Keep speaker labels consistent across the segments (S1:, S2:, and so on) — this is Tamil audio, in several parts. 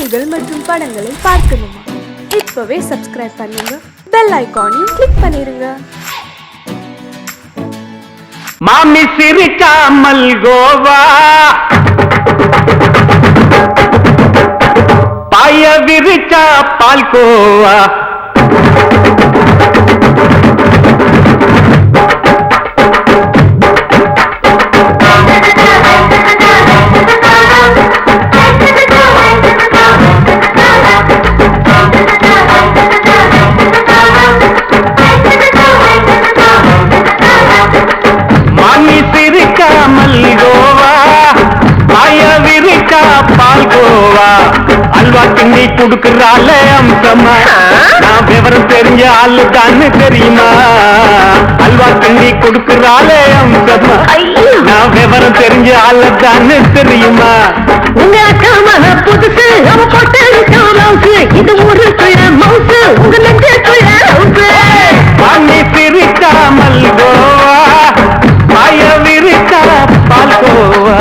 S1: செய்திகள் மற்றும் படங்களை பார்க்கணுமா? இப்பவே சப்ஸ்கிரைப் பண்ணுங்க, பெல் ஐகானையும் கிளிக் பண்ணிருங்க.
S2: மாமி சிரிக்காமல் கோவா, பாய விரிச்சா பால்கோவா. அல்வா கிண்டி குடுக்கறால அம்சமா, நான் விவரம் தெரிஞ்ச ஆளு தான்னு தெரியுமா? அல்வா கிண்டி குடுக்கறால அம்சமா, நான் விவரம் தெரிஞ்ச ஆளு தான்னு தெரியுமா?
S3: உங்க அக்கா மக புதுசு, அவ போட்டு இது ஊருக்குள்ள மவுசு, உங்க நெஞ்சுக்குள்ள ஹவுசு.
S2: வாங்கி சிரிக்காமல் கோவா, பாய விரிச்சா பால்கோவா.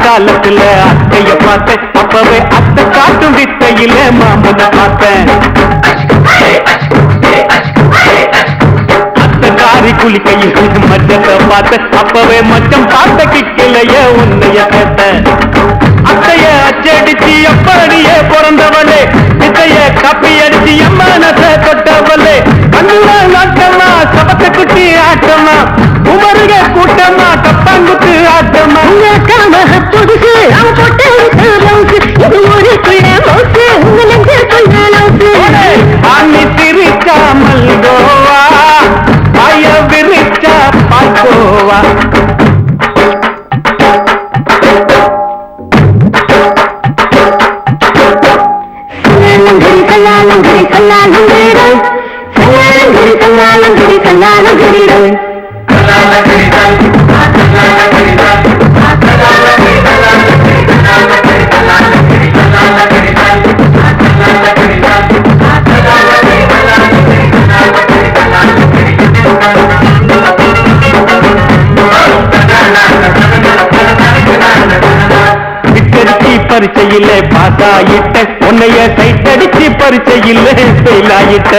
S2: காலத்துல அத்தைய பார்த்தேன், அப்பவே அத்தை காட்டும் வித்தையில மாமனை பார்த்தேன். அத்தை காரி குளிக்கையில் மச்சத்தை பார்த்தேன், அப்பவே மச்சம் பார்த்த கிக்கலைய உன்னைய கேட்டேன். அத்தைய அச்சடிச்சு எப்படியே பிறந்தவளே, வித்தைய கப்பி அடிச்சு எம்மனத்தை தொட்டவளே. கண்ணுல நாட்டமா, சபத்தை குட்டி ஆட்டமா, உமருக கூட்டமா, கப்பாங்குத்து ஆட்டமா.
S3: புதுசு, அவ போட்டு இது ஊருக்குள்ள மவுசு, உங்க நெஞ்சுக்குள்ள லவுசு.
S2: வாங்கி சிரிக்காமல் கோவா, பாய விரிச்சா பால்கோவா. பரிச்சையில பாஸ் ஆயிட்ட, உன்னைய சைட் அடிச்சு பரிச்சையில ஃபெயில் ஆயிட்ட.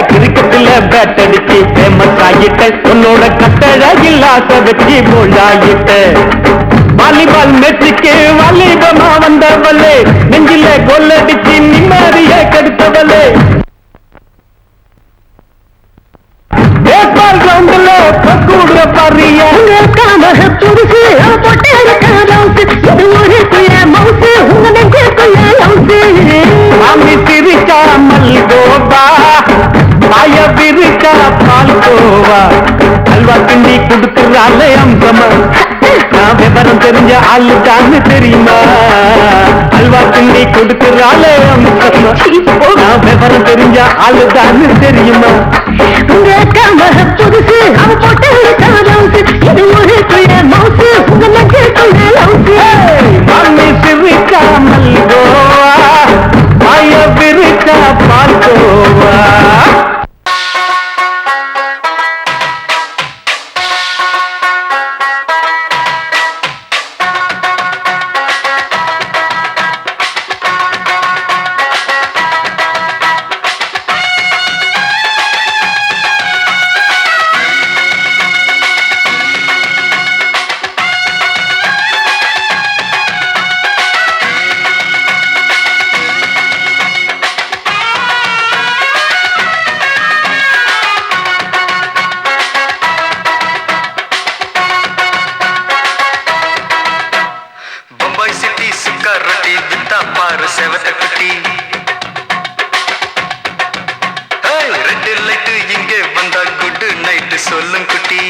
S2: கிரிக்கெட்ல பேட் அடிச்சு ஃபேமஸ் ஆகிட்ட, உன்னோட கட்டழகில் ஆசை வச்சு போல்ட் ஆகிட்ட. வாலிபால் மேட்சுக்கு வாலிபமா வந்தவளே, நெஞ்சில கோல் அடிச்சு நிம்மதிய கெடுத்தவளே. பேஸ்பால் கிரவுண்ட்ல கூடுற பாரியா,
S3: புதுசு, அவ போட்டு இது ஊருக்குள்ள மவுசு, உங்க நெஞ்சுக்குள்ள லவுசு.
S2: மாமி சிரிக்காமல் கோவா, பாய விரிச்சா பால்கோவா. அல்வா கிண்டி குடுக்கறால அம்சமா, நான் விவரம் தெரிஞ்ச ஆளு தான்னு தெரியுமா? அல்வா கிண்டி கொடுக்கறால அம்சமா, நான் விவரம் தெரிஞ்ச ஆளு தான்னு தெரியுமா?
S3: உங்க அக்கா மக புதுசு, அவ போட்டு இது ஊருக்குள்ள மவுசு, உங்க நெஞ்சுக்குள்ள லவுசு.
S2: மாமி சிரிக்காமல் கோவா, பாய விரிச்சா பால்கோவா.
S4: சொல்லும் குட்டி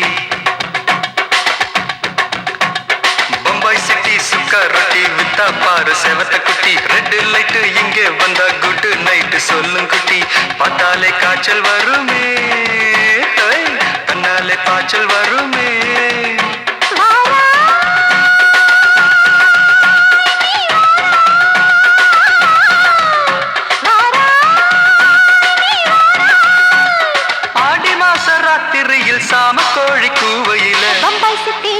S4: பம்பாய் சிட்டி சுக்கா ரொட்டி வித்தா பாரு செவத்த குட்டி ரெட் லைட் இங்கே வந்தா குட் நைட் சொல்லும் குட்டி பார்த்தாலே காய்ச்சல் வருமே தன்னாலே பாய்ச்சல் வருமே சாம கோழி கூவையில
S3: பம்பாய் சிட்டி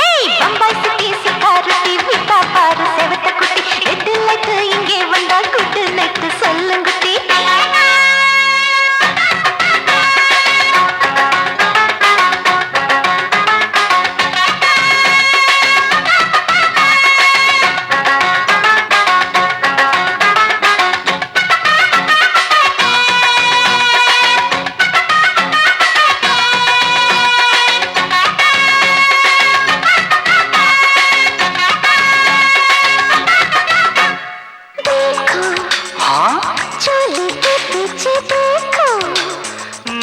S3: ஏய் பம்பாய் சிட்டி சிக்காரத்தி விட்டா பாரு செவத்த குட்டி ரெட் லைட் இங்கே வந்தா குட் நைட் சொல்லுங்க குட்டி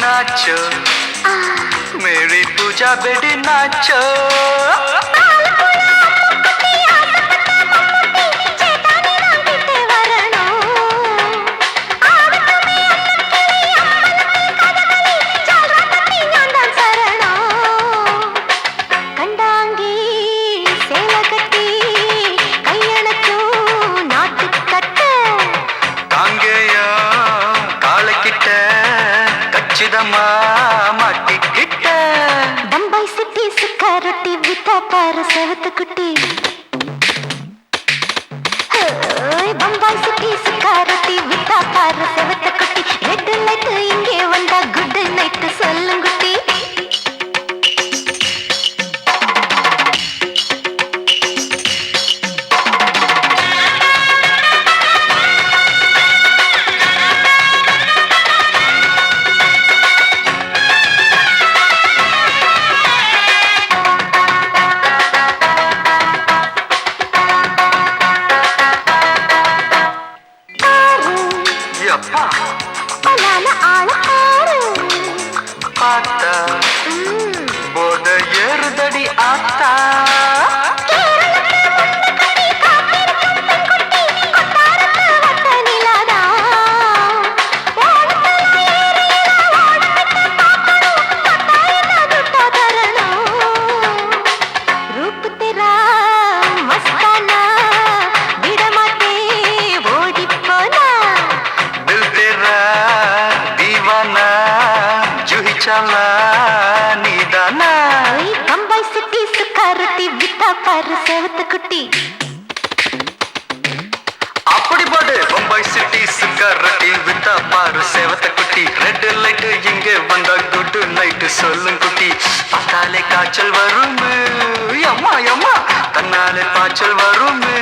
S4: नाचो मेरी पूजा बेटी नाचो
S3: பம்பாய் சிட்டி சுக்காரொட்டி வித்தா பாரு செவத்த குட்டி பம்பாய் சிட்டி சுக்காரொட்டி வித்தா பாரு செவத்த குட்டி ரெட் லைட் இங்கே வந்தா குட் நைட் சொல்லும் குட்டி
S4: போத ஏறுதடி ஆத்தா
S3: பம்பாய் சிட்டி சுக்காரத்தி வித்தா பாரு செவத்த குட்டி
S4: அப்படி போடு பம்பாய் சிட்டி சுக்காரத்தி வித்தா பாரு செவத்த குட்டி ரெட் லைட் இங்கே வந்தா குட் நைட் சொல்லும் குட்டி பார்த்தாலே காய்ச்சல் வருமே அம்மா அம்மா தன்னாலே பாய்ச்சல் வருமே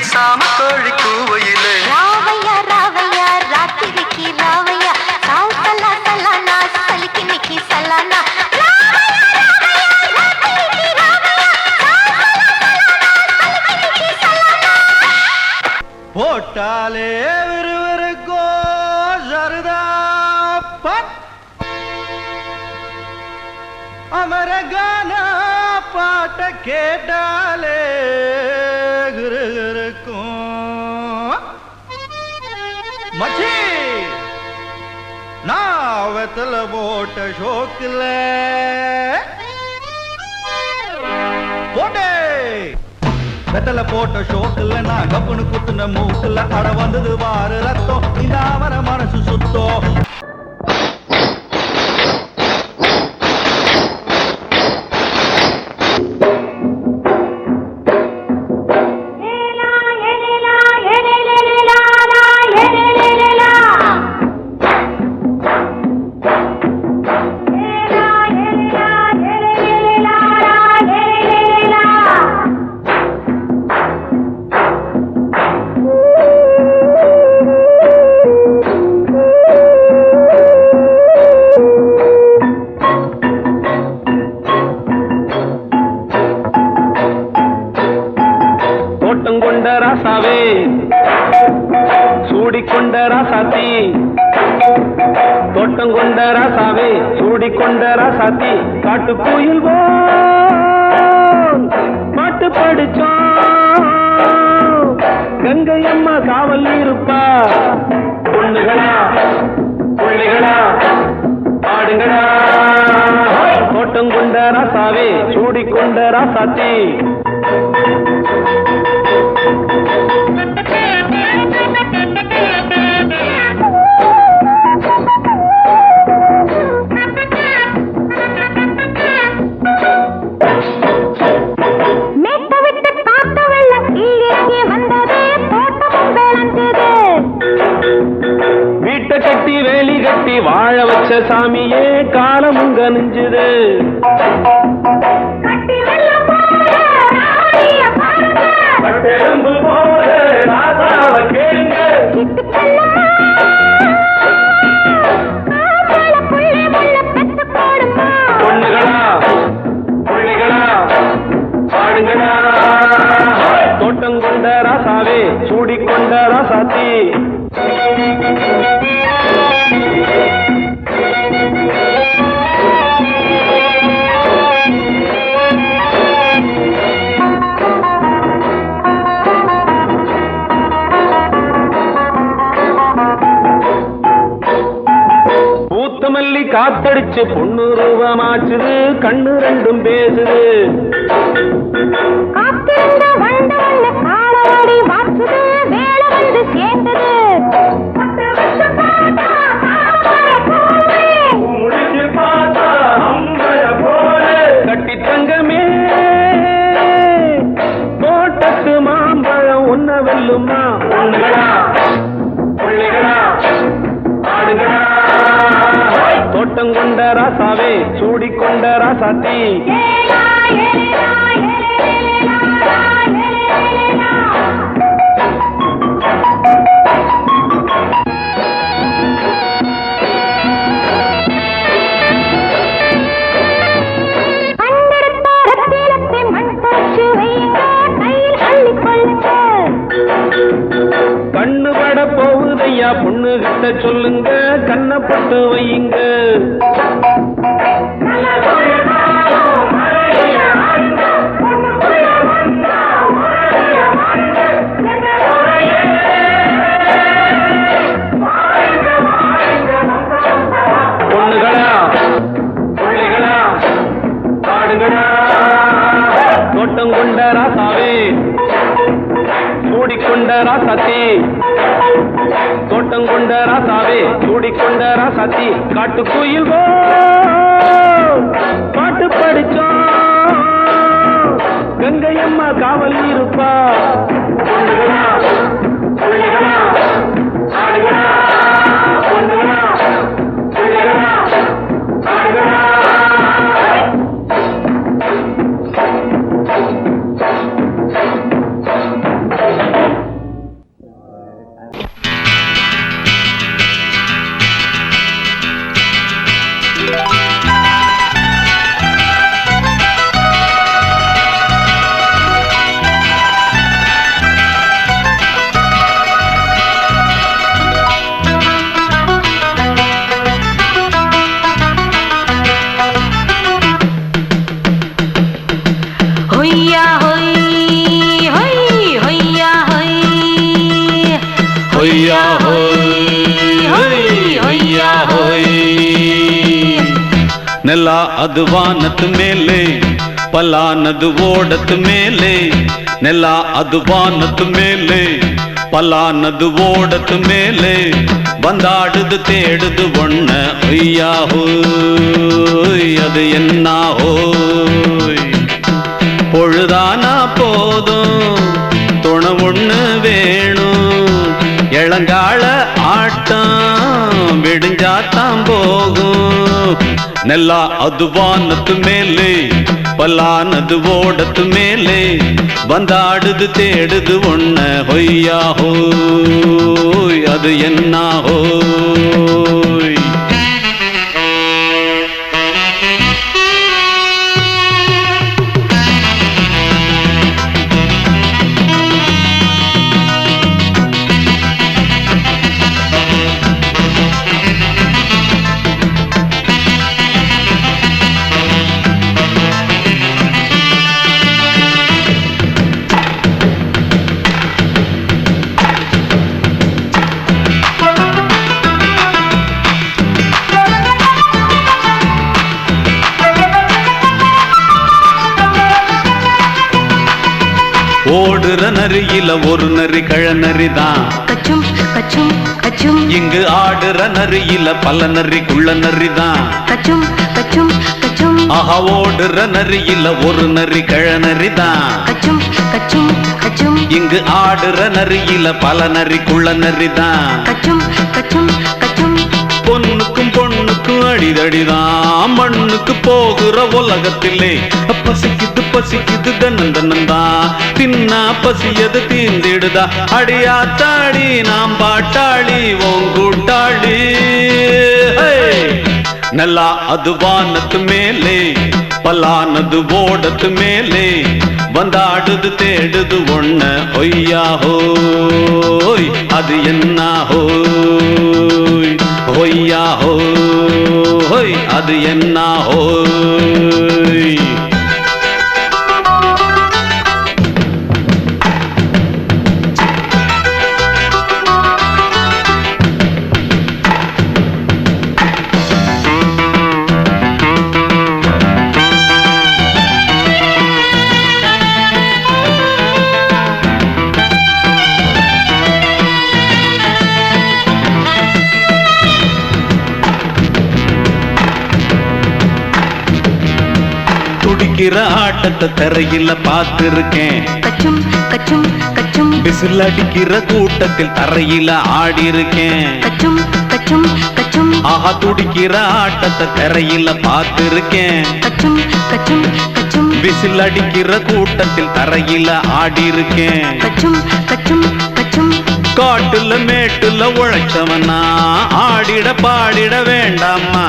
S4: சாம கோழி கூவையிலே
S3: ராவையா ராவையா ராத்திரிக்கு ராவையா சாவு சல்லா சல்லானா சலிக்கு நிக்கி சல்லானா
S2: போட்டாலே விறுவிறுக்கோ சருதா அமரகான பாட்ட கேட்டாலே மச்சி நான் வெத்தல போட்ட ஷோக்கில் போட்டே வெத்தல போட்ட ஷோக்கில் நான் கப்புனு குத்துன மூக்குல அட வந்தது வாரு ரத்தம் இந்த அவர மனசு சுத்தம் ராசாவே சூடிக்கொண்ட ராசாத்தி தோட்டம் கொண்ட ராசாவே சூடிக்கொண்ட ராசாத்தி காட்டு கோயில் பாட்டு படிச்சோம் கங்கை அம்மா காவல் இருப்பா பொண்ணுகளா பிள்ளைகளா ஆடுங்களா தோட்டம் கொண்ட ராசாவே சூடிக்கொண்ட ராசாத்தி வீட்டை கட்டி வேலி கட்டி வாழ வச்ச சாமியே காலம் உங்க நெஞ்சுது பொண்ணுகளா பிள்ளைகளா பாடுங்களா தோட்டம் கொண்ட ராசாவே சூடிக்கொண்ட ராசாத்தி பூத்தமல்லி காத்தடிச்சு பொண்ணு ரூபமாச்சுது கண்ணு ரெண்டும் பேசுது கட்டி தங்கமே தோட்டத்து மாம்பழம் உன்ன வெல்லுமா பொண்ணுகளா பிள்ளைகளா ஆடுகளா தோட்டம் கொண்ட ராசாவே சூடிக்கொண்ட ராசாத்தி கண்ணு பட போகுதையா பொண்ணு கிட்ட சொல்லுங்க கண்ணப்பட்டு வையுங்க பொண்ணுகளா பிள்ளைகளா பாடுங்களா தோட்டம் கொண்ட ராசாவே சூடிக்கொண்ட ராசாத்தி தோட்டம் கொண்ட ராசாவே சூடிக்கொண்ட ராசாத்தி காட்டு கோயில் பாட்டு படிச்சோம் கங்கை அம்மா காவல் இருப்பா பொண்ணுகளா பிள்ளைகளா ஆடுகளா பொண்ணுகளா பிள்ளைகளா ஆடுகளா ನೆಲ ಅದು ವಾನದ ಮೇಲೆ ಪಲಾನದು ಓಡದ ಮೇಲೆ ನೆಲ ಅದು ವಾನದ ಮೇಲೆ ಪಲಾನದು ಓಡದ ಮೇಲೆ ಬಂದಾಡುದು தேடுது ஒண்ண ஐயா ஹோய் அது என்ன ஹோய் பொழுதானா போதும் துணை ஒண்ணு வேணும் இளங்கால ஆட்டம் விடிஞ்சாத்தான் போகும் ನೆಲ ಅದು ವಾನದ ಮೇಲೆ ಪಲಾನದು ಓಡದ ಮೇಲೆ ಬಂದಾಡುದು தேடுது ஒண்ண ಹೊಯ್ಯಾ ಹೋಯ್ ಅದು ಎನ್ನ ಹೋಯ್
S5: ஓடுற நரியில ஒரு நரி கழநரிதான்.
S3: கச்சும் கச்சும் கச்சும்
S5: இங்கு ஆடுற நரியில பல நரி குள்ள நரிதான்.
S3: கச்சும் கச்சும் கச்சும்
S5: ஆஹா ஓடுற நரியில ஒரு நரி கழநரிதான்.
S3: கச்சும் கச்சும் கச்சும்
S5: இங்கு ஆடுற நரியில பல நரி குள்ள நரிதான்.
S3: கச்சும் கச்சும் கச்சும்
S5: பொண்ணுக்கும் பொண்ணுக்கும் அடிதடிதான். மண்ணுக்கு போகிற உலகத்திலே பசிக்குது பசிக்குது தன்னந்தன்னந்தான். தின்னா பசியது தீர்ந்திடுதா. அடியாத்தாடி நாம் பாட்டாளி உன் கூட்டாளி. நல்லா அது வானத்து மேலே பலானது ஓடத்து மேலே வந்தாடுது தேடுது ஒண்ண. ஒய்யா ஹோய் அது என்ன ஹோய். ஒய்யா ஹோய் அது என்ன ஹோய். துடிக்கிற ஆட்டத்தை தரையில பார்த்திருக்கேன்.
S3: கச்சும் கச்சும் கச்சும்
S5: விசில் அடிக்கிற கூட்டத்தில் தரையில ஆடி இருக்கேன்.
S3: கச்சும் கச்சும் கச்சும்
S5: ஆஹா துடிக்கிற ஆட்டத்தை தரையில பார்த்திருக்கேன்.
S3: கச்சும் கச்சும் கச்சும்
S5: விசில் அடிக்கிற கூட்டத்தில் தரையில ஆடி இருக்கேன்.
S3: கச்சும் கச்சும் கச்சும்
S5: காட்டுல மேட்டுல உழைச்சவனா ஆடிட பாடிட வேண்டாமா.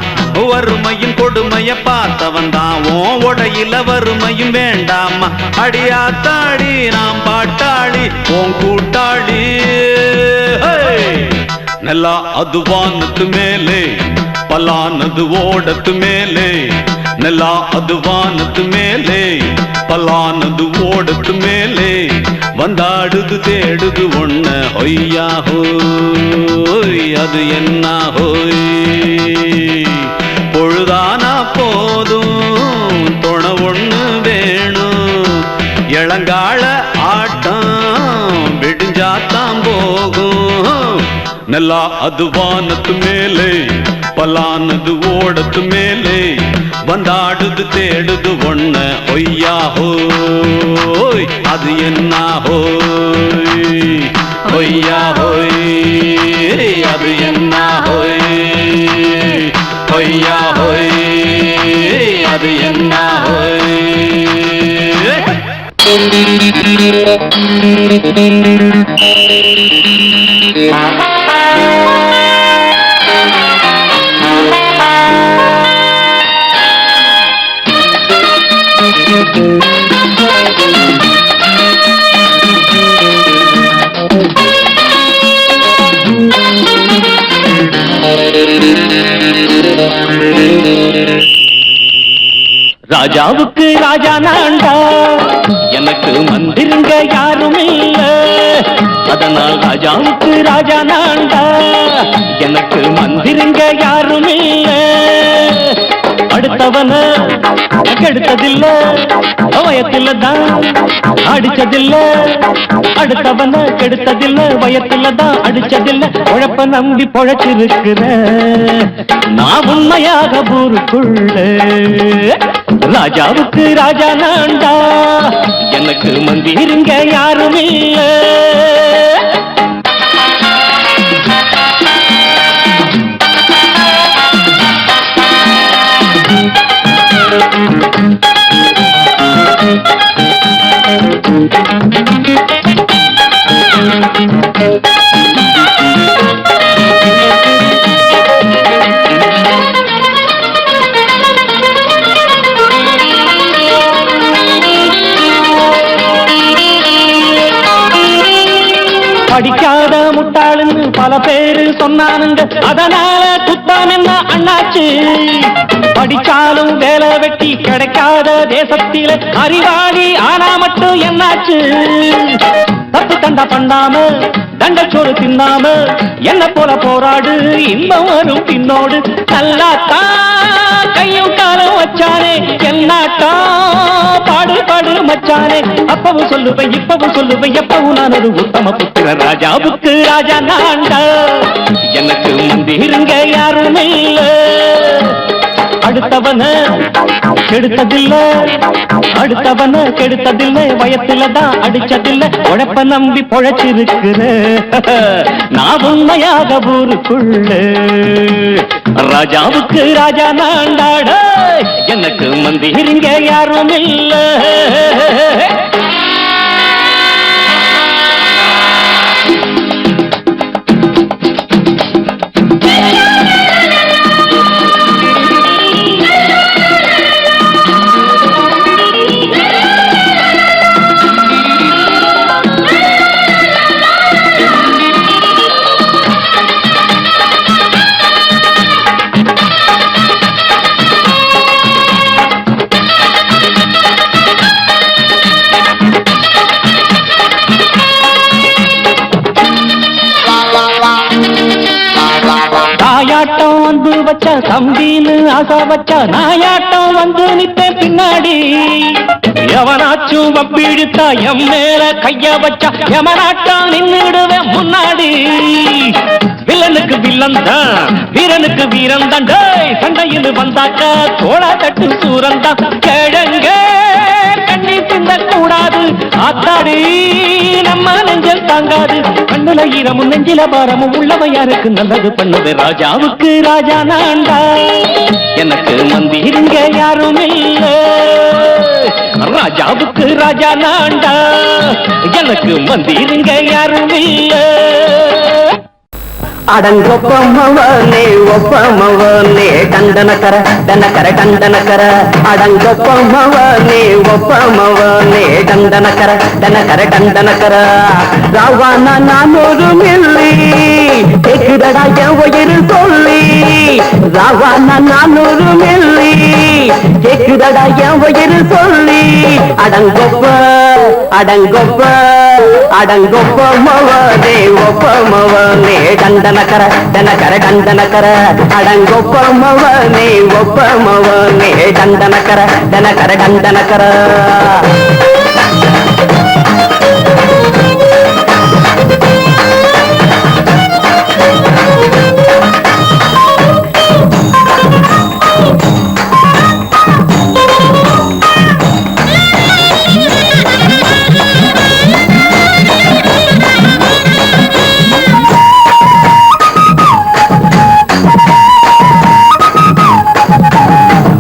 S5: வறுமையும் கொடுமைய பார்த்தவன் தான் உன் உடையில வறுமையும் வேண்டாமா. அடியாத்தாடி நாம் பாட்டாளி உன் கூட்டாளி. நல்லா அது வானத்து மேலே பலானது ஓடத்து மேலே. நல்லா அது வானத்து மேலே பலானது ஓடத்து மேலே வந்தாடுது தேடுது ஒண்ண. ஒய்யா ஹோய் அது என்ன ஹோய். பொழுதானா போதும் துணை ஒண்ணு வேணும். இளங்கால ஆட்டம் விடிஞ்சாத்தான் போகும். நல்லா அது வானத்து மேலே பலானது ஓடத்து மேலே வந்தாடுது தேடுது ஒண்ண. ஒய்யா ஹோய் அது என்ன ஹோய். ஒய்யா ஹோய் அது என்ன ஹோய். ஒய்யா ஹோய் அது என்ன ஹோய். ராஜாவுக்கு ராஜா நான்டா. எனக்கு மந்திருங்க யாரும் இல்ல. அதனால் ராஜாவுக்கு ராஜா நான்டா. எனக்கு மந்திருங்க யாரும் இல்ல. அடுத்தவன கெடுத்ததில்ல வயத்துல தான் அடிச்சதில்ல. அடுத்தவன கெடுத்ததில்ல வயத்துல தான் அடிச்சதில்ல. உழைப்ப நம்பி பொழைச்சிருக்கிற நான் உண்மையாக ஊருக்குள்ள. ராஜாவுக்கு ராஜா நான்டா. எனக்கு மந்திருங்க யாரும் இல்ல. படிக்காத முட்டாளுன்னு பல பேரு சொன்னானுங்க. அதனால குத்தம் என்ன அண்ணாச்சு. படிச்சாலும் வேலை வெட்டி கிடைக்காத தேசத்தில அறிவாளி ஆனா மட்டும் என்னாச்சு. தப்பு தண்டா பண்ணாம தண்டச்சோறு தின்னாம என்ன போல போராடு. இன்பம் வரும் பின்னோடு நல்லாத்தான் கையும் காலம் வச்சானே என்னாட்டா பாடு பாடு மச்சானே அப்பவும் சொல்லுவேன் இப்பவும் சொல்லுவேன் எப்பவும் நான் ஒரு உத்தம புத்திர ராஜாவுக்கு ராஜா நான்டா எனக்கு முந்திருங்க யாரும் இல்ல அடுத்தவன கெடுத்ததில்லை அடுத்தவன கெடுத்ததில்லை வயத்துலதான் அடிச்சதில்லை உழைப்ப நம்பி பொழைச்சிருக்கிற நான் உண்மையாக ஊருக்குள்ள ராஜாவுக்கு ராஜா நான்டாட எனக்கு மந்திரிங்க யாரும் இல்ல தாயாட்டம் வந்து வச்ச தம்பின்னு ஆசா வச்ச நாயாட்டம் வந்து நித்தேன் பின்னாடி எவனாச்சும் வப்பிழுத்தா எம் மேல கைய வச்சா எவனாட்டம் நின்னுடுவேன் முன்னாடி வில்லனுக்கு வில்லன் தான் வீரனுக்கு வீரன் தான் சண்டையில் வந்தாக்க தோளா தட்டு சூரன் தான் கிழங்க கண்ணி சிந்த கூடாது ஆத்தாடி நம்ம நெஞ்சல் தாங்காது கண்ணுல ஈரமும் நெஞ்சில பாரமும் உள்ளவன் யாருக்கு நல்லது பண்ணுது ராஜாவுக்கு ராஜா நான்டா எனக்கு மந்திரிங்க யாரும் இல்ல ராஜாவுக்கு ராஜா நான்டா எனக்கு மந்திரிங்க யாரும் இல்ல
S2: அடங்கொப்பமவனே ஒப்பமவனே டண்டனக்கர டனக்கர டண்டனக்கர அடங்கொப்பமவனே ஒப்பமவனே டண்டனக்கர டனக்கர டண்டனக்கர ராவானா நான் ஒரு மில்லி கேக்குதடா என் உயிர் சொல்லி ராவானா நான் ஒரு மில்லி கேக்குதடா என் உயிர் சொல்லி அடங்கொப்ப அடங்கொப்ப அடங்கொப்பமவனே ஒப்பமவனே டண்டனக்கர டனக்கர டண்டனக்கர அடங்கொப்பமவனே ஒப்பமவனே டண்டனக்கர டனக்கர டண்டனக்கர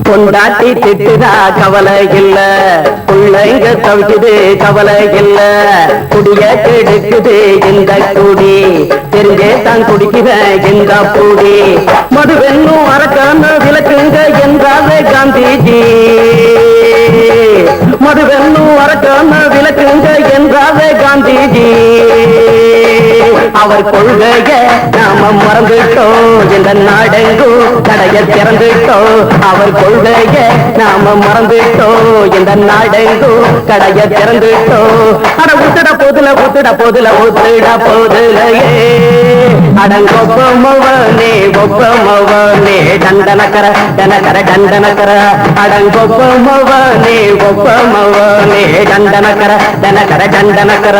S2: கொண்டாட்டி திட்டுதா கவலை இல்ல பிள்ளைங்க தவிக்குது கவலை இல்ல குடிய கெடுக்குது இந்த குடி தெரிஞ்சே தான் குடிக்கிற இந்த பூடி மதுவென்னும் அரக்கான விளக்குங்க என்றாவே காந்திஜி மதுவென்னும் அரக்கான விளக்குங்க என்றாவே காந்திஜி அவர் கொள்கைய நாம மறந்துட்டோம் இந்த நாடெங்கும் கடைய திறந்துட்டோம் அவர் கொள்கைய நாம மறந்துட்டோம் இந்த நாடெங்கும் கடைய திறந்துட்டோம் அட ஊத்துட போதுல ஊத்துட போதுல ஊத்துட போதுலையே அடங்கொப்பமவனே ஒப்பமவனே டண்டனக்கர டனக்கர டண்டனக்கர அடங்கொப்பமவனே ஒப்பமவனே டண்டனக்கர டனக்கர டண்டனக்கர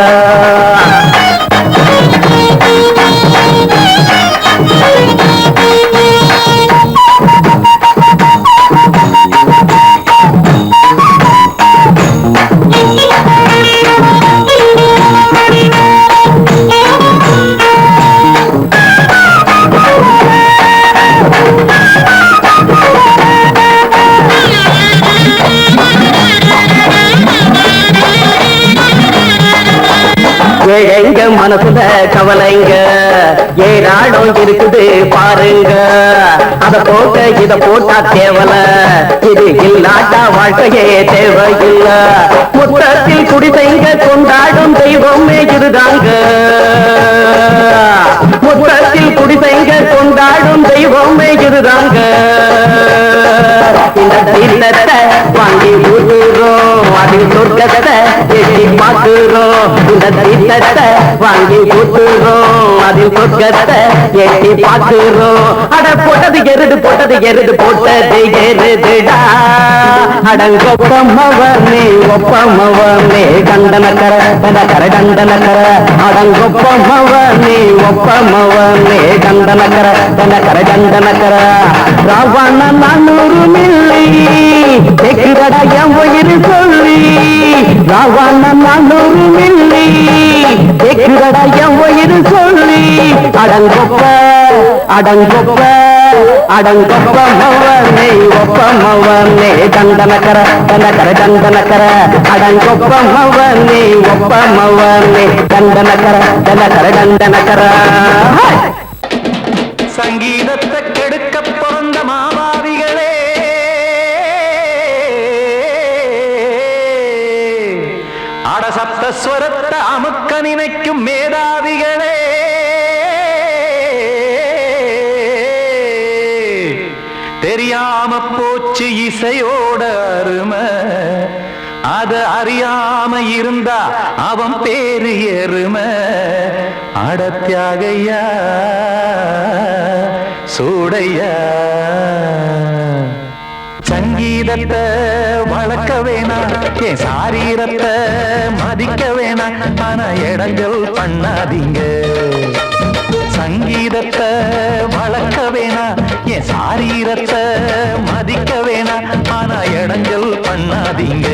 S2: எங்க மனசுல கவலைங்க ஏராளம் இருக்குது பாருங்க அத போட்ட இத போட்டா தேவல இது இல்லாட்டா வாழ்க்கையே தேவையில்ல முத்தத்தில் குடிசைங்க கொண்டாடும் தெய்வமே இதுதாங்க முத்தத்தில் குடிசைங்க கொண்டாடும் தெய்வமே இதுதாங்க இந்த தீர்த்தத்தை வாங்கி ஊத்துறோம் அது சொர்க்கத்தை எட்டி பார்க்கிறோம் இந்த தீர்த்தத்தை வாங்கி ஊத்துறோம் அதில் சொர்க்கத்தை எட்டி பார்க்கிறோம். அட போட்டது எருது போட்டது எருதுடா. அடங்கொப்பமவனே ஒப்பமவனே கண்டனக்கர டண்டனக்கர அடங்கொப்பமவனே ஒப்பமவனே கண்டனக்கர டண்டனக்கர. ராவண 400 மில்லி கேக்குறடா என் உயிர் சொல்லி. ராவண 400 மில்லி கேக்குறடா என் உயிர் சொல்லி. அடங்கொப்ப அடங்கொப்பமவனே ஒப்பமவனே கண்டனக்கர டண்டனக்கர அடங்கொப்பமவனே ஒப்பமவனே கண்டனக்கர டண்டனக்கர.
S4: சங்கீதத்தை கெடுக்க பிறந்த மாவாதிகளே, அடசப்தஸ்வரத்தை அமுக்க நினைக்கும் மேதாவிகளே, தெரியாம போச்சு இசையோட அருமை. அத அறியாம இருந்தா அவன் பேரு எருமை. அடத்தியாகையா சூடையா. சங்கீதத்தை வளர்க்க வேணாம், என் சாரீரத்தை மதிக்க வேணாம், ஆனா இடங்கள் பண்ணாதீங்க. சங்கீதத்தை வளர்க்க வேணாம், என் சாரீரத்தை மதிக்க வேணாம், ஆனா இடங்கள் பண்ணாதீங்க.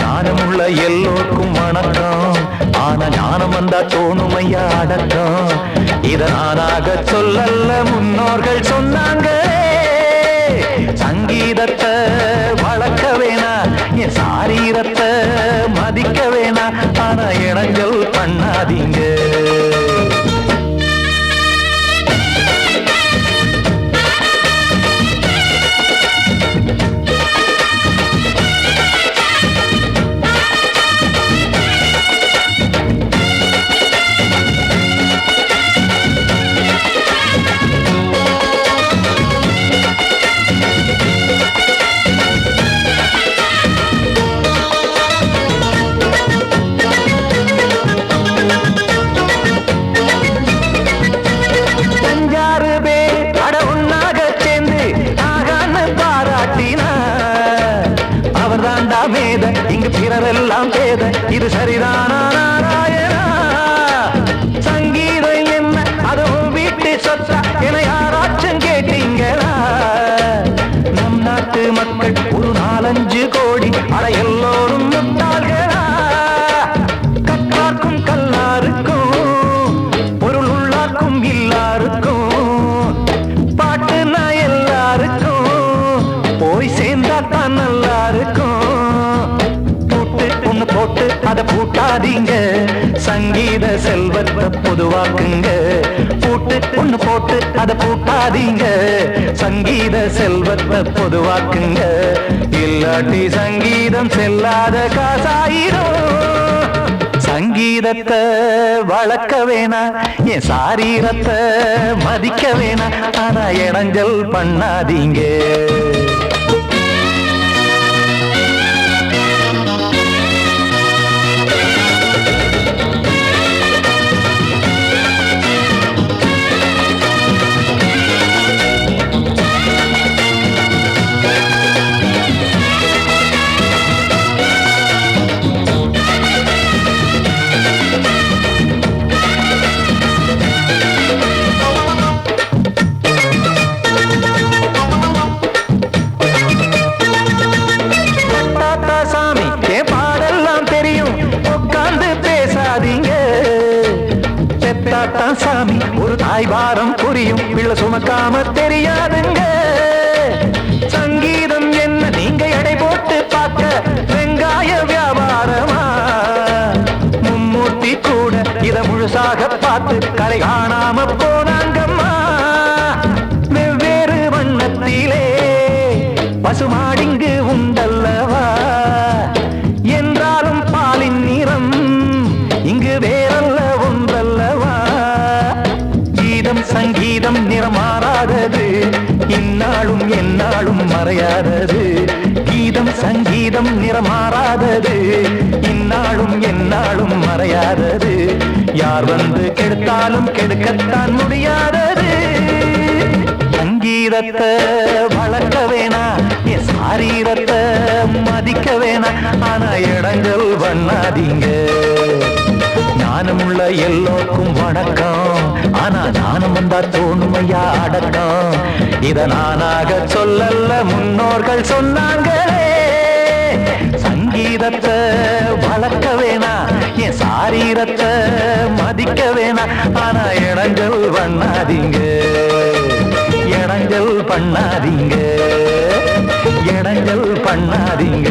S4: ஞானமுள்ள எல்லோருக்கும் வணக்கம், ஆனா ஞானம் வந்தா தோணுமையா அடக்கம். இத நானாக சொல்லல்ல, முன்னோர்கள் சொன்னாங்க. சங்கீதத்தை வளர்க்க வேணா, என் சாரீரத்தை மதிக்க வேணா, ஆனா இடங்கள் பண்ணாதீங்க. இங்கு பிறரெல்லாம் பேத, இது சரிதானா நாராயணா? சங்கீதம் என்ன அதுவும் வீட்டு சொத்தா என யாராச்சும் கேட்டீங்களா? நம் நாட்டு மக்கள் ஒரு 4-5 கோடி, அட எல்லோரும் முட்டாள்களா? கற்றார்க்கும் கல்லாருக்கும் பொருள் உள்ளார்க்கும் இல்லாருக்கும் பாட்டுனா எல்லாருக்கும் போய் சேர்ந்தா தான் நல்லா இருக்கும். போட்டு அத பூட்டாதீங்க, சங்கீத செல்வத்தை பொதுவாக்குங்க. ஒண்ணு போட்டு அத பூட்டாதீங்க, சங்கீத செல்வத்தை பொதுவாக்குங்க. இல்லாட்டி சங்கீதம் செல்லாத காசாயிரும். சங்கீதத்தை வளர்க்க வேணா, என் சாரீரத்தை மதிக்க வேணா, ஆனா இடைஞ்சல் பண்ணாதீங்க. சாமி ஒரு தாய் பாரம் புரியும், பிள்ளை சுமக்காம தெரியாதுங்க. சங்கீதம் என்ன நீங்க எடை போட்டு பார்க்க வெங்காய வியாபாரமா? மும்மூர்த்தி கூட இத முழுசாக பார்த்து கரை காணாம போனாங்கம்மா. வெவ்வேறு வண்ணத்திலே பசுமாடிங்கு உண்டல்லவா? என்றாலும் பாலின் நிறம் இங்கு வேறல்ல ஒன்றல்லவா? சங்கீதம் நிறம் மாறாதது, இந்நாளும் எந்நாளும் மறையாதது. கீதம்
S6: கீதம் சங்கீதம் நிறமாறாதது, இந்நாளும் எந்நாளும் மறையாதது. யார் வந்து கெடுத்தாலும் கெடுக்கத்தான் முடியாதது. சங்கீதத்தை வளர்க்க வேணா, என் சாரீரத்தை மதிக்க வேணா, ஆனா இடங்கள் பண்ணாதீங்க. ஞானமுள்ள எல்லோருக்கும் வணக்கம், ஆனா ஞானம் வந்தா தோணுமையா அடக்கம். இத நானாக சொல்லல்ல, முன்னோர்கள் சொன்னாங்களே. சங்கீதத்தை வளர்க்க வேணா, என் சாரீரத்தை மதிக்க வேணா, ஆனா இடங்கள் பண்ணாதீங்க, இடங்கள் பண்ணாதீங்க, இடங்கள் பண்ணாதீங்க.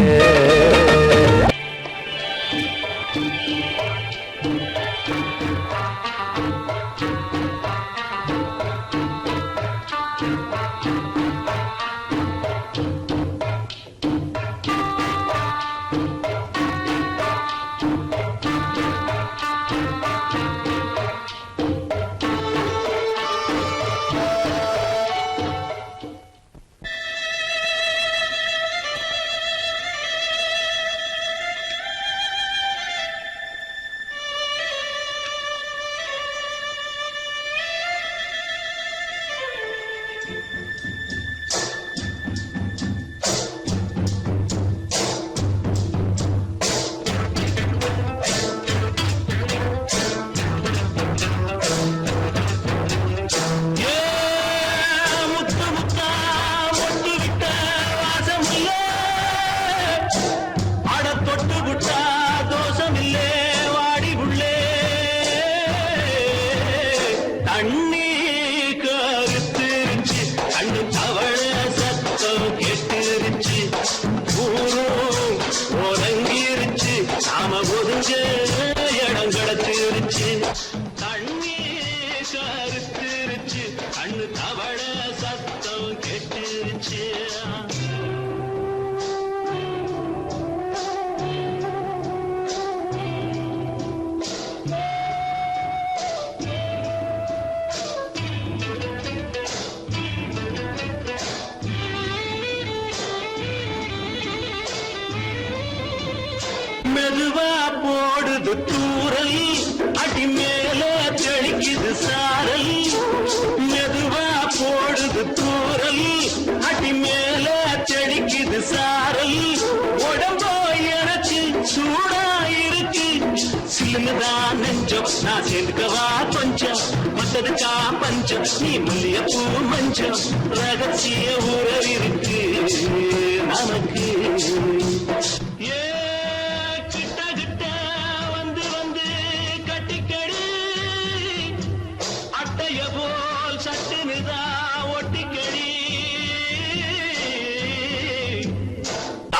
S6: மெதுவா போடுது தூரல், அடி மேல தெளிக்குது சாரல். மெதுவா போடுது தூரல், அடி மேல தெளிக்குது சாரல். உடம்போ எனக்கு சூடா இருக்கு, சிலுதான் நெஞ்சம், நான் சேர்ந்துக்கவா கொஞ்சம். மத்ததுக்கா பஞ்சம், நீ மல்லியப்பூ மஞ்சம். ரகசிய உறவிருக்கு நமக்கு.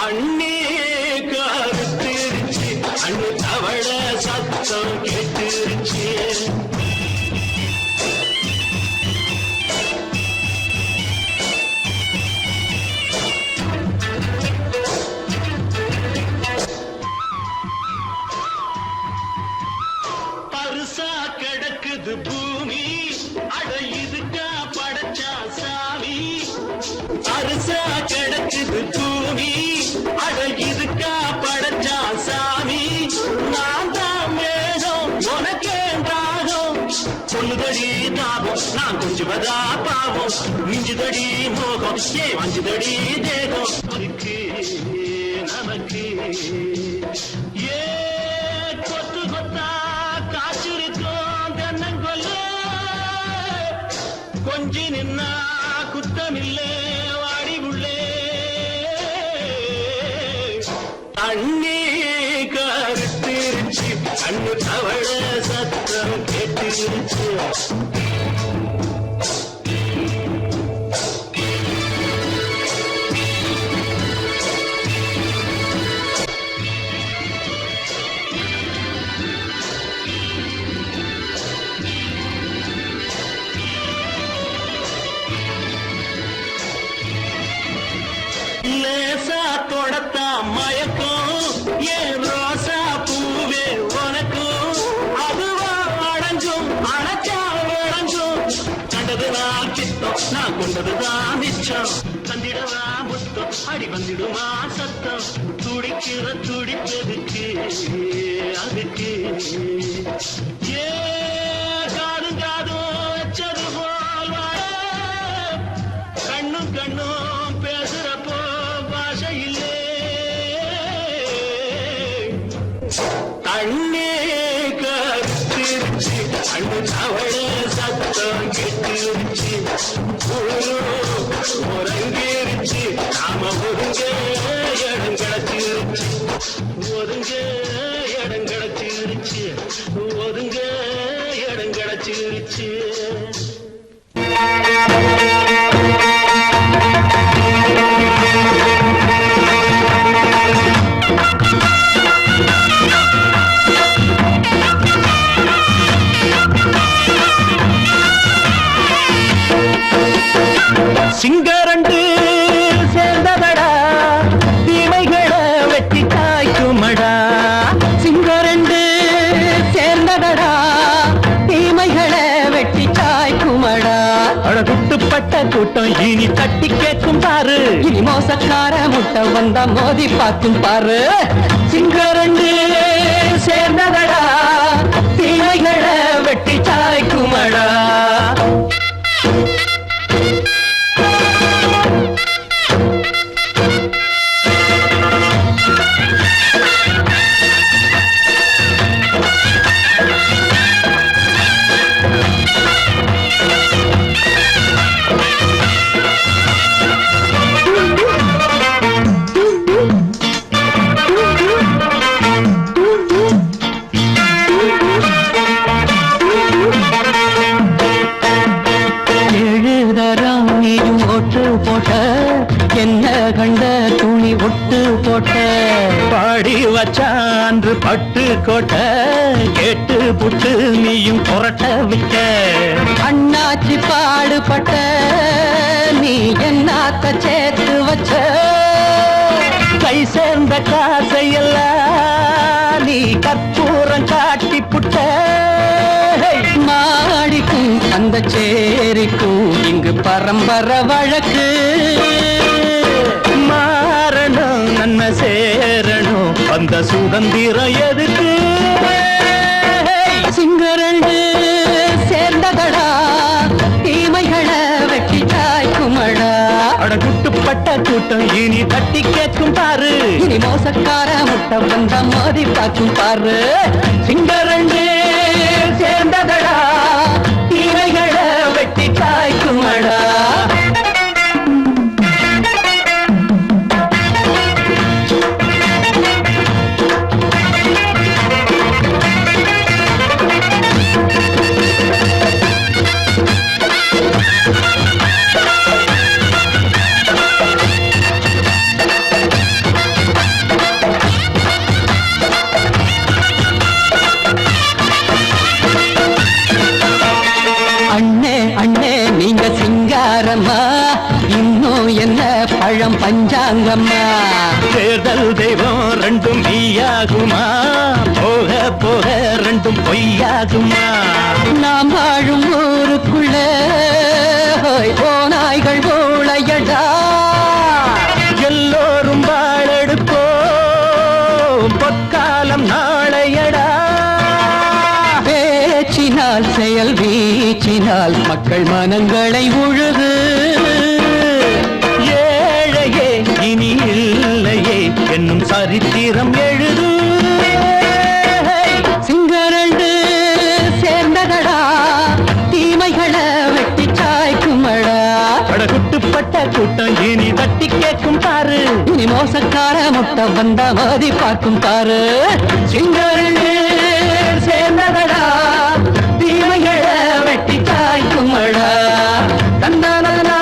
S6: அண்ணே கருத்திருச்சு, அண்ணு தவள சத்தம் கேட்டுருச்சு. பருசா கிடக்குது பூமி, அட இதுக்கா படைச்சா சாமி. பருசா கிடக்குது பூமி, அட இதுக்கா படைச்சா சாமி. நான் தான் மேகம், உனக்கே தாகம். சொல்லுதடி தாபம், நான் கொஞ்சுவதா பாவம். மிஞ்சுதடி மோகம், ஏ வஞ்சுதடி தேகம். இருக்கு நமக்கு ஏ கொத்து கொத்தா காய்ச்சிருக்கோம் தென்னங்கொல்ல. கொஞ்சி நின்னா குத்தமில்லே வாடி உள்ளே. அண்ணே கருத்திருச்சு, அண்ணு தவள சத்தம் கேட்டுருச்சு. லேசா தொடத்தா மயக்கம், ஏன் ரோசா பூவே உனக்கும். அதுவா அடைஞ்சும் அணைச்சா விளைஞ்சும், கண்டது நான் சித்தம், நான் கொண்டதுதான் மிச்சம் தந்திடவா முத்தம் அடி வந்திடுமா சத்தம் துடிக்கிற துடிப்பெதுக்கு அதுக்கு ஏ காதும் காதும் வச்சது போல் வாழ கண்ணும் கண்ணும் பேசுறப்போ பாஷை இல்லே தண்ணே கத்திருச்சு அண்ணு தவள சத்தம் கெட்டிருச்சு உறங்கிருச்சு நாம ஒருங்க இடம் கிடச்சிருச்சு ஒருங்க இடம் கிடச்சிருச்சு ஒருங்க இடம் கிடச்சிருச்சு
S5: சிங்கரண்டு சேர்ந்ததடா தீமைகளை வெட்டி காய்க்குமடா சிங்கரண்டு சேர்ந்ததடா தீமைகளை வெட்டி காய்க்குமடா அழகுட்டுப்பட்ட கூட்டம் இனி தட்டி கேட்கும் பாரு இனி மோசக்கார முட்டை வந்தா மோதி பார்க்கும் பாரு சிங்கரண்டு சேர்ந்ததடா தீமைகளை வெட்டி காய்க்குமடா என்ன கண்ட துணி ஒட்டு போட்ட பாடி வச்சான்று பட்டு கோட்ட கேட்டு புட்டு நீயும் புரட்ட விட்ட அண்ணாச்சி பாடுபட்ட நீ என்னாத்த சேர்த்து வச்ச கை சேர்ந்த காசையெல்லாம் நீ கற்பூரம் காட்டி புட்ட மாடிக்கும் அந்த சேரிக்கும் இங்கு பரம்பரை வழக்கு மாறணும் நன்மை சேரணும் அந்த சுதந்திரம் எதுக்கு சிங்கரண்டு சேர்ந்ததடா தீமைகளை வெட்டி காய்க்குமடா அடகுட்டுப்பட்ட கூட்டம் இனி தட்டி கேட்கும் பாரு இனி மோசக்கார முட்டை வந்த மோதி பார்க்கும் பாரு சிங்கரண்டு சேர்ந்ததடா தீமைகளை வெட்டி காய்க்குமடா இன்னும் என்ன பழம் பஞ்சாங்கம்மா தேர்தல் தெய்வம் ரெண்டும் மெய்யாகுமா போக போக ரெண்டும் பொய்யாகுமா நாம் வாழும் ஊருக்குள்ள போனாய்கள் போளையடா எல்லோரும் வாழெடுப்போம் பொற்காலம் நாளையடா பேச்சினால் செயல் வீச்சினால் மக்கள் மனங்களை உழுது ஏழையே இனி இல்லையே என்னும் சரித்திரம் எழுது சிங்கரண்டு சேர்ந்ததடா தீமைகளை வெட்டி சாய்க்குமடா படகுட்டுப்பட்ட கூட்டம் இனி தட்டி கேட்கும் பாரு இனி மோசக்கார முட்டை வந்தா மோதி பார்க்கும் பாரு சிங்கரண்டு சேர்ந்ததடா தீமைகளை வெட்டி காய்க்குமடா தந்தானா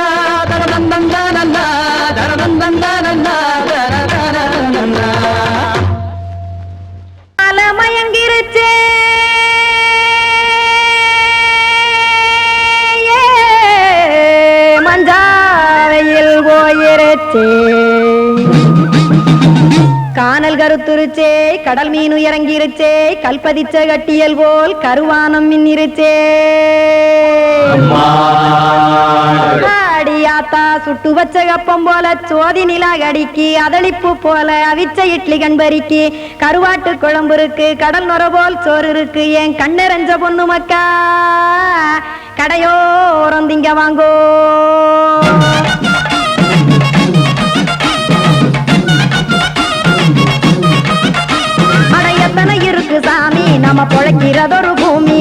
S5: தரதந்தந்தானா தரதந்தந்தானா தரதந்தந்தானா
S7: மயங்கிருச்சே மஞ்சாவையில் போயிருச்சே கானல் கருத்துருச்சே கடல் மீன் இறங்கிருச்சே கல்பதிச்ச கட்டியல் போல் கருவானம் மின்னிருச்சே அடியாத்தா சுட்டு வச்ச கப்பம் போல சோதி நிலா கடிக்கு அதளிப்பு போல அவிச்ச இட்லி கண்பறிக்கு கருவாட்டு குழம்பு இருக்கு கடல் நுர போல் சோறு இருக்கு என் கண்ணெரஞ்ச பொண்ணு மக்கா கடையோரம் திங்க வாங்கோ எத்தனை இருக்கு சாமி நம்ம பொழைக்கிறதொரு பூமி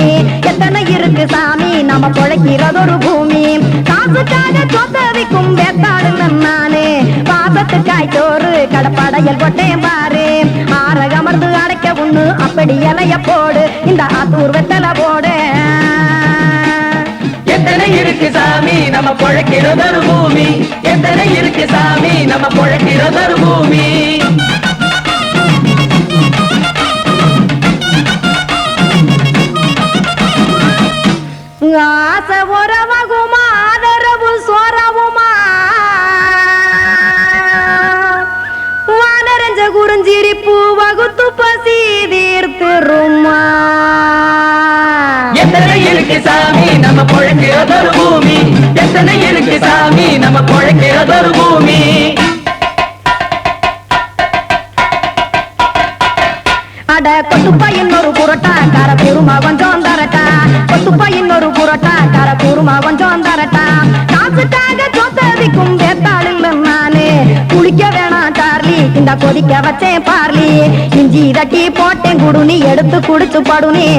S7: எத்தனை இருக்கு சாமி நம்ம பொழைக்கிறதொரு பூமி காசுக்காக சொத்தவிக்கும் வேத்தாடு நானு பாசத்துக்காய் சோறு கடப்படையல் கொட்டேன் பாரு ஆரகமர்ந்து அடைக்க ஒண்ணு அப்படி இலைய போடு இந்த ஆத்தூர் வெத்தலை போடு
S2: எத்தனை இருக்கு சாமி நம்ம பொழைக்கிறதொரு பூமி எத்தனை இருக்கு சாமி நம்ம பொழைக்கிறதொரு பூமி
S7: ஆசை உறவகுமா ஆதரவு சோறவுமா வானரஞ்ச குறிஞ்சிரிப்பு வகுத்து பசி தீர்த்துருமா
S2: எத்தனை இருக்கு சாமி நம்ம பொழைக்கிறதொரு பூமி எத்தனை இருக்கு சாமி நம்ம பொழைக்கிறதொரு பூமி
S7: அட கொத்துப்பா இன்னொரு புரோட்டா கார குருமா கொஞ்சம் தரட்டா கொத்துப்பா இன்னொரு புரோட்டா கார குருமா கொஞ்சம் தரட்டா காசுக்காக சொத்ததிக்கும் வேத்தாளில் நானு குளிக்க வேணாம் சார்லி இந்த கொதிக்க வச்சேன் பார்லி இஞ்சி தட்டி போட்டேன் குடுனி எடுத்து குடிச்சு படுனி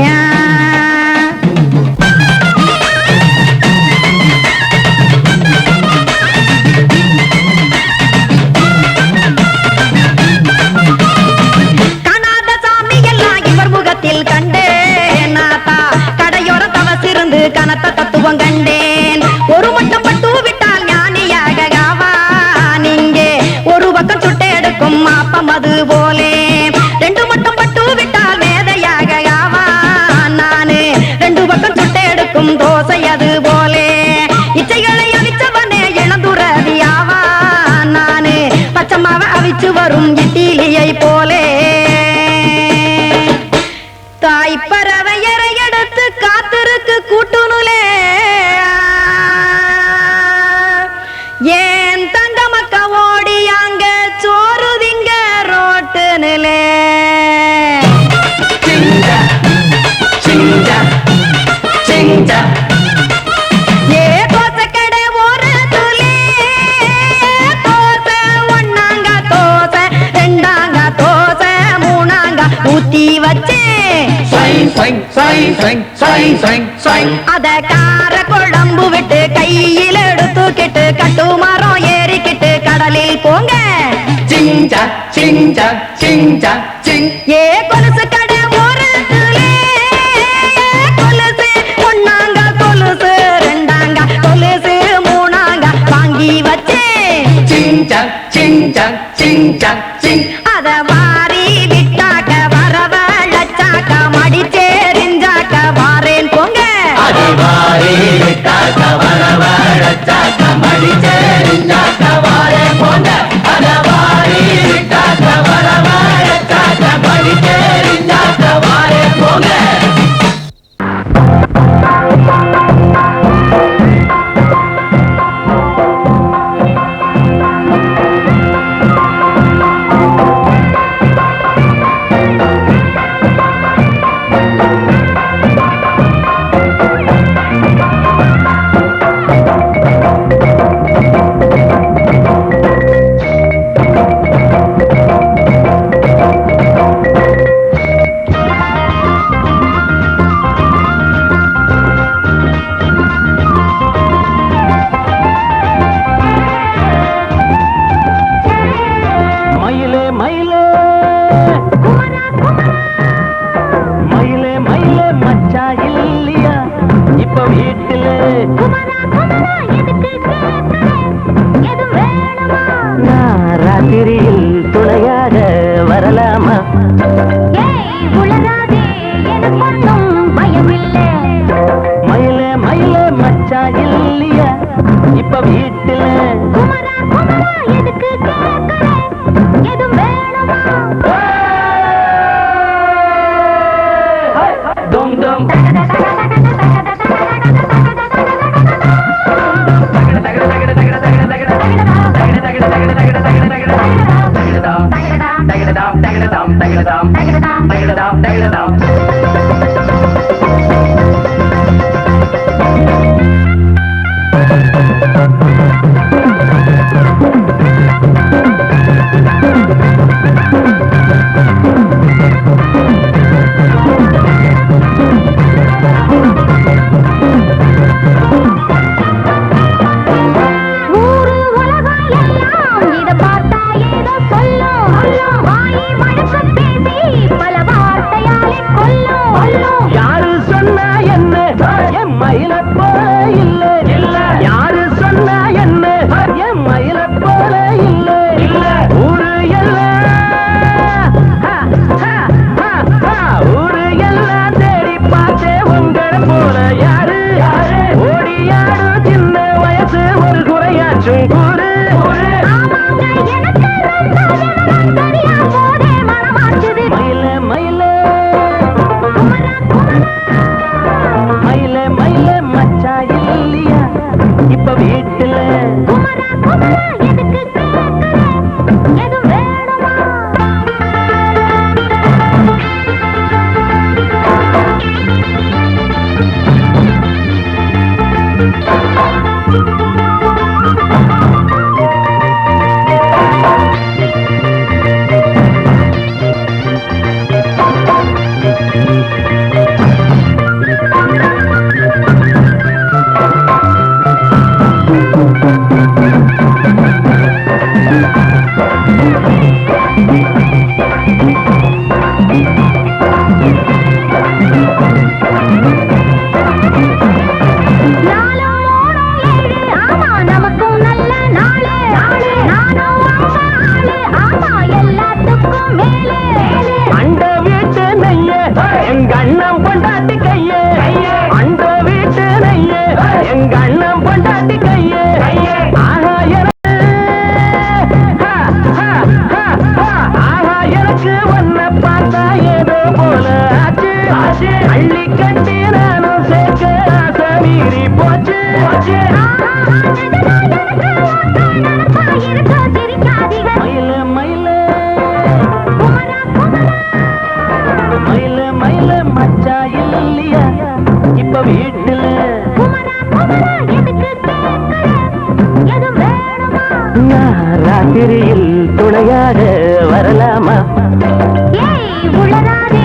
S7: கண்டேன் நாத்தா கடையோர தவசிருந்து கனத்த தத்துவம் கண்டேன் ஒரு மட்டும் பட்டு விட்டால் ஞானியாக நீங்கே ஒரு பக்கம் சுட்டு எடுக்கும் மாப்பம் அது போலே ரெண்டு மட்டும் பட்டு விட்டால் மேதையாக நானு ரெண்டு பக்கம் சுட்டு எடுக்கும் தோசை அது போலே இச்சைகளை அவிச்சவனே இளந்துறவியாவா நானு பச்சமாவ அவிச்சு வரும் இட்டிலியை போலே தாய் பறவையரை எடுத்து காத்திருக்கு கூட்டுனுலே ஏன் தங்க மக்க ஓடி அங்க சோறுதிங்க ரோட்டு நிலே ஏ தோசை கடை ஒரு துளே தோசை ஒன்னாங்க தோசை ரெண்டாங்க தோசை மூணாங்க ஊத்தி வச்சே அத கார குழம்பு விட்டு கையில் எடுத்துக்கிட்டு கட்டு மரம் ஏறிக்கிட்டு கடலில் போங்க ஏ கொலுசு கடை ஒரு கொலுசு ஒன்னாங்க கொலுசு ரெண்டாங்க கொலுசு மூணாங்க வாங்கி வச்சே அத வாரி விட்டாக்க வரவழைச்சாக்க மடிச்சேரிஞ்சாக்க வாரேன் போங்க
S2: யாரு சொன்னா என்ன என் மயில போல இல்ல இல்ல யாரு சொன்னா என்ன என் மயில போல இல்ல இல்ல ஊரு எல்லாம் ஊரு எல்லாம் தேடி பார்த்தே உங்களை போல யாரு ஓடியாடு சின்ன வயசு ஒரு குறையாச்சும் கூறு மயில மயில மயில மயில மச்சா இல்லையா இப்ப வீட்டுல அண்ட வீட்டு நெய்ய எங்க அண்ணன் பொண்டாட்டி கைய அண்ட வீட்டு நெய்ய எங்க அண்ணன் பொண்டாட்டி கைய ஆஹா எனக்கு ஒன்ன பார்த்தா ஏதோ போல ஆச்சு அள்ளி கட்டி நானும் சேர்க்க ஆசை மீறி போச்சு மயில மயில மயில மயில மச்சா இல்லையா இப்ப வீட்டுல ராத்திரியில் துணையாக வரலாமா
S3: உளராதே